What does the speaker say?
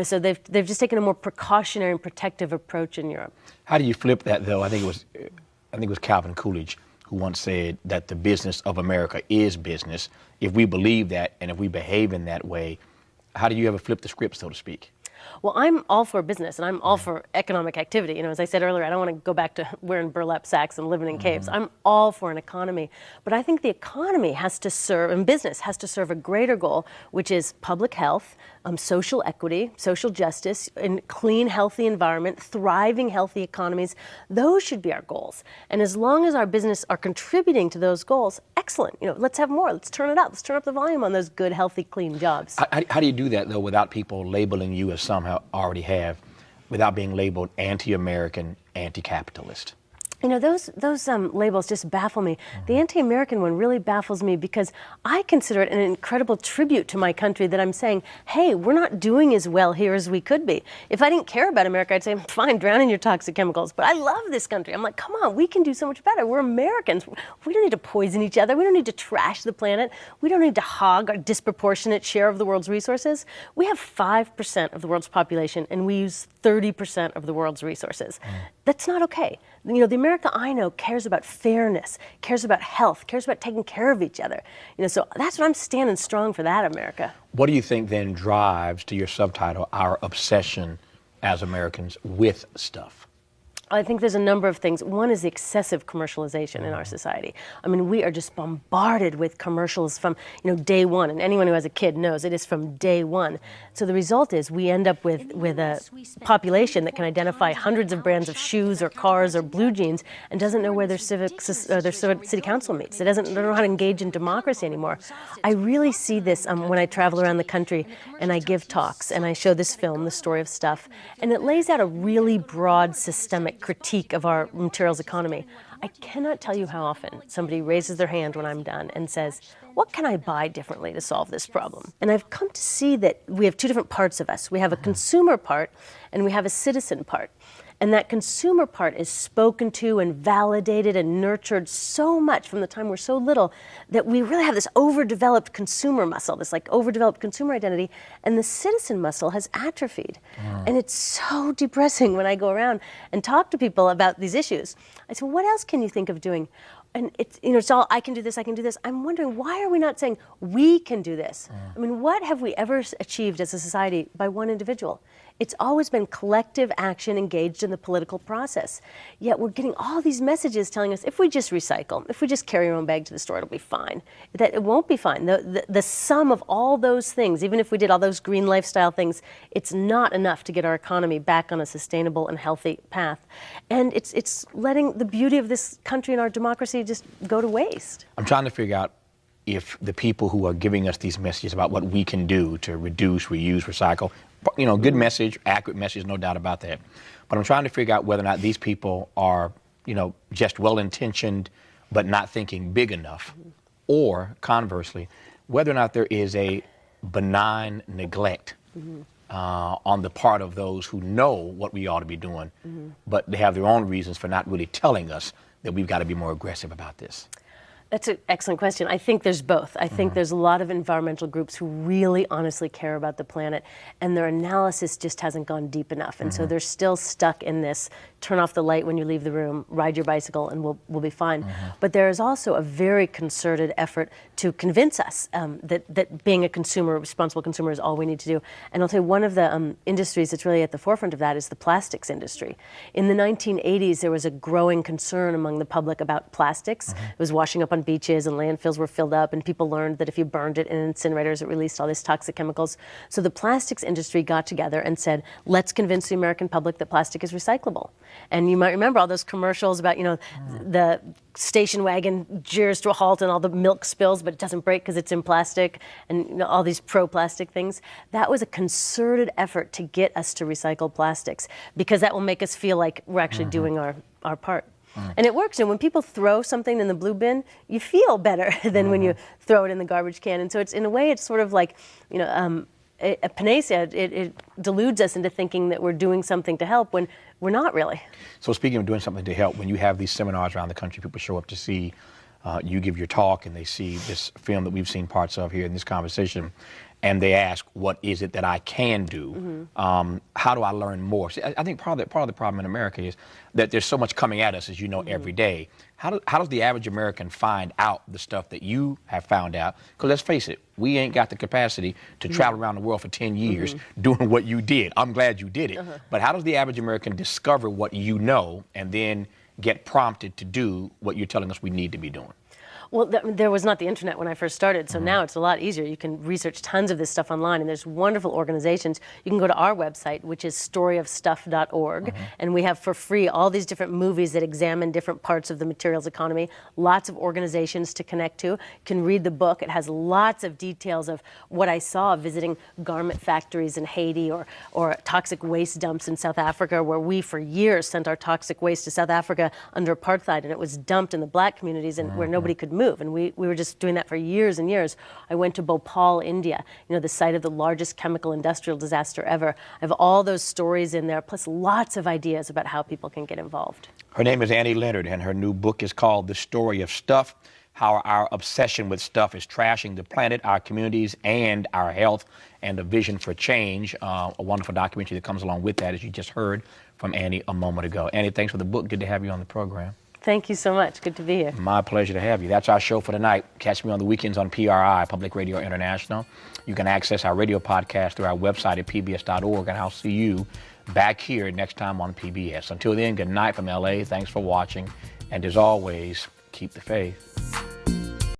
So they've just taken a more precautionary and protective approach in Europe. How do you flip that, though? I think it was Calvin Coolidge who once said that the business of America is business. If we believe that and if we behave in that way, how do you ever flip the script, so to speak? Well, I'm all for business and I'm all for economic activity. As I said earlier, I don't want to go back to wearing burlap sacks and living in caves. I'm all for an economy. But I think the economy has to serve, and business has to serve a greater goal, which is public health, social equity, social justice, and clean, healthy environment, thriving, healthy economies. Those should be our goals. And as long as our business are contributing to those goals, excellent. Let's have more. Let's turn it up. Let's turn up the volume on those good, healthy, clean jobs. How do you do that, though, without people labeling you as somehow already have, without being labeled anti-American, anti-capitalist? Those labels just baffle me. The anti-American one really baffles me because I consider it an incredible tribute to my country that I'm saying, hey, we're not doing as well here as we could be. If I didn't care about America, I'd say, fine, drown in your toxic chemicals. But I love this country. I'm like, come on, we can do so much better. We're Americans. We don't need to poison each other. We don't need to trash the planet. We don't need to hog a disproportionate share of the world's resources. We have 5% of the world's population, and we use 30% of the world's resources. That's not okay. The America I know cares about fairness, cares about health, cares about taking care of each other. So that's what I'm standing strong for, that America. What do you think then drives, to your subtitle, our obsession as Americans with stuff? I think there's a number of things. One is the excessive commercialization in our society. We are just bombarded with commercials from, day one, and anyone who has a kid knows it is from day one. So the result is we end up with a population that can identify hundreds of brands of shoes or cars or blue jeans and doesn't know where their city council meets. It doesn't know how to engage in democracy anymore. I really see this when I travel around the country and I give talks and I show this film, The Story of Stuff, and it lays out a really broad systemic critique of our materials economy. I cannot tell you how often somebody raises their hand when I'm done and says, what can I buy differently to solve this problem? And I've come to see that we have two different parts of us. We have a consumer part and we have a citizen part. And that consumer part is spoken to and validated and nurtured so much from the time we're so little that we really have this overdeveloped consumer muscle, this overdeveloped consumer identity, and the citizen muscle has atrophied. And it's so depressing when I go around and talk to people about these issues. I say, well, what else can you think of doing? And it's all, I can do this, I can do this. I'm wondering, why are we not saying, we can do this? What have we ever achieved as a society by one individual? It's always been collective action engaged in the political process. Yet we're getting all these messages telling us, if we just recycle, if we just carry our own bag to the store, it'll be fine. That it won't be fine. The sum of all those things, even if we did all those green lifestyle things, it's not enough to get our economy back on a sustainable and healthy path. And it's letting the beauty of this country and our democracy just go to waste. I'm trying to figure out if the people who are giving us these messages about what we can do to reduce, reuse, recycle, good message, accurate message, no doubt about that. But I'm trying to figure out whether or not these people are, just well-intentioned but not thinking big enough, or conversely, whether or not there is a benign neglect on the part of those who know what we ought to be doing, but they have their own reasons for not really telling us that we've got to be more aggressive about this. That's an excellent question. I think there's both. I think there's a lot of environmental groups who really honestly care about the planet, and their analysis just hasn't gone deep enough. And so they're still stuck in this, turn off the light when you leave the room, ride your bicycle, and we'll be fine. But there is also a very concerted effort to convince us that being a consumer, a responsible consumer, is all we need to do. And I'll tell you, one of the industries that's really at the forefront of that is the plastics industry. In the 1980s, there was a growing concern among the public about plastics. It was washing up on beaches and landfills were filled up, and people learned that if you burned it in incinerators, it released all these toxic chemicals. So the plastics industry got together and said, let's convince the American public that plastic is recyclable. And you might remember all those commercials about, the station wagon jeers to a halt and all the milk spills, but it doesn't break because it's in plastic, and all these pro-plastic things. That was a concerted effort to get us to recycle plastics, because that will make us feel like we're actually doing our part. And it works. And when people throw something in the blue bin, you feel better than when you throw it in the garbage can. And so it's, in a way, it's sort of like, a panacea. It deludes us into thinking that we're doing something to help when we're not really. So speaking of doing something to help, when you have these seminars around the country, people show up to see you give your talk, and they see this film that we've seen parts of here in this conversation, and they ask, what is it that I can do? How do I learn more? See, I think part of the problem in America is that there's so much coming at us, as you know, every day. How does the average American find out the stuff that you have found out? Because let's face it, we ain't got the capacity to travel around the world for 10 years doing what you did. I'm glad you did it. But how does the average American discover what you know and then get prompted to do what you're telling us we need to be doing? Well, there was not the internet when I first started, so now it's a lot easier. You can research tons of this stuff online, and there's wonderful organizations. You can go to our website, which is storyofstuff.org, and we have for free all these different movies that examine different parts of the materials economy, lots of organizations to connect to. You can read the book. It has lots of details of what I saw visiting garment factories in Haiti or toxic waste dumps in South Africa, where we for years sent our toxic waste to South Africa under apartheid, and it was dumped in the black communities and where nobody could move, and we were just doing that for years and years. I went to Bhopal, India, the site of the largest chemical industrial disaster ever. I have all those stories in there, plus lots of ideas about how people can get involved. Her name is Annie Leonard, and her new book is called The Story of Stuff: How Our Obsession with Stuff is Trashing the Planet, Our Communities, and Our Health, and a Vision for Change. A wonderful documentary that comes along with that, as you just heard from Annie a moment ago. Annie, thanks for the book. Good to have you on the program. Thank you so much. Good to be here. My pleasure to have you. That's our show for tonight. Catch me on the weekends on PRI, Public Radio International. You can access our radio podcast through our website at pbs.org, and I'll see you back here next time on PBS. Until then, good night from LA. Thanks for watching. And as always, keep the faith.